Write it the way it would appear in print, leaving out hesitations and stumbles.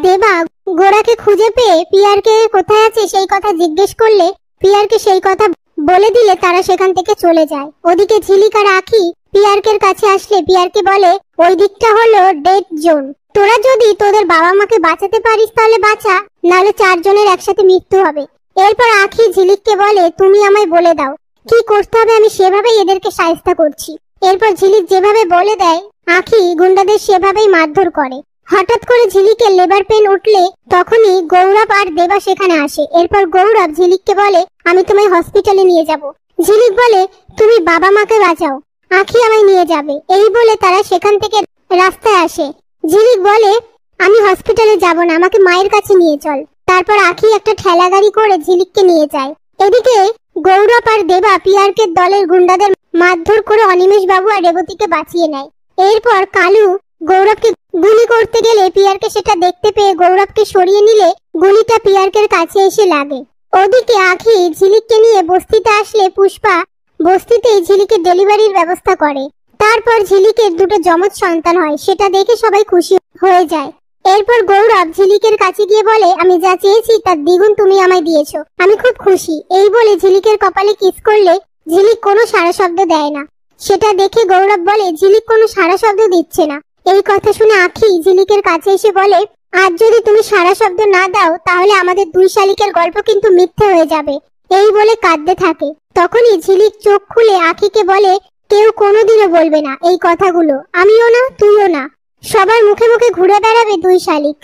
দেবা গোরাকে খুঁজে পেয়ে পিয়ারকে কোথায় আছে সেই কথা জিজ্ঞেস করলে পিয়ারকে সেই কথা বলে দিলে তারা সেখান থেকে চলে যায়। ওদিকে ঝিলিক আর আখি পিয়ারকের কাছে আসলে পিয়ারকে বলে ওই দিকটা হলো ডেড জোন, তোরা যদি তোদের বাবা মাকে বাঁচাতে পারিস তাহলে বাঁচা, নাহলে 4 জনের একসাথে মৃত্যু হবে। এরপর আখি ঝিলিককে বলে তুমি আমায় বলে দাও কি করতে হবে, আমি সেভাবেই এদেরকে শায়েস্তা করছি। এরপর ঝিলিক যেভাবে বলে দেয় আখি গুন্ডাদের সেভাবেই মারধর করে। হঠাৎ করে ঝিলিকের লেবার পেন উঠলে তখনই গৌরব আর দেবা সেখানে আসে। এরপর গৌরব ঝিলিককে বলে আমি তোমায় হসপিটালে নিয়ে যাব। ঝিলিক বলে তুমি বাবা মাকে বাঁচাও, আখি আমায় নিয়ে যাবে। এই বলে তারা সেখান থেকে রাস্তায় আসে। ঝিলিক বলে আমি হসপিটালে যাব না, আমাকে মায়ের কাছে নিয়ে চল। তারপর আখি একটা ঠেলা গাড়ি করে ঝিলিককে নিয়ে যায়। এদিকে গৌরব আর দেবা পিয়ারকের দলের গুন্ডাদের মারধর করে অনিমেষ বাবু আর রেবতীকে বাঁচিয়ে নেয়। এরপর কালু গৌরবকে গুলি করতে গেলে পিয়ারকে সেটা দেখতে পেয়ে গৌরবকে সরিয়ে নিলে গুলিটা পিয়ারকের কাছে এসে লাগে। ওদিকে আখি ঝিলিককে নিয়ে বস্তিতে আসলে পুষ্পা বস্তিতেই ঝিলিকের ডেলিভারির ব্যবস্থা করে। তারপর ঝিলিকের 2টো যমজ সন্তান হয়, সেটা দেখে সবাই খুশি হয়ে যায়। এরপর গৌরব ঝিলিকের কাছে গিয়ে বলে আমি যা চেয়েছি তার দ্বিগুণ তুমি আমায় দিয়েছো, আমি খুব খুশি। এই বলে ঝিলিকের কপালে কিস করলে ঝিলিক কোনো সাড়া শব্দ দেয় না। সেটা দেখে গৌরব বলে ঝিলিক কোনো সাড়া শব্দ দিচ্ছে না। এই কথা শুনে আখি ঝিলিকের কাছে এসে বলে আজ যদি তুমি সাড়া শব্দ না দাও তাহলে আমাদের 2 শালিকের গল্প কিন্তু মিথ্যে হয়ে যাবে। এই বলে কাঁদতে থাকে। তখনই ঝিলিক চোখ খুলে আখিকে বলে কেউ কোনোদিনও বলবে না এই কথাগুলো, আমিও না তুইও না, সবার মুখে মুখে ঘুরে বেড়াবে 2 শালিক।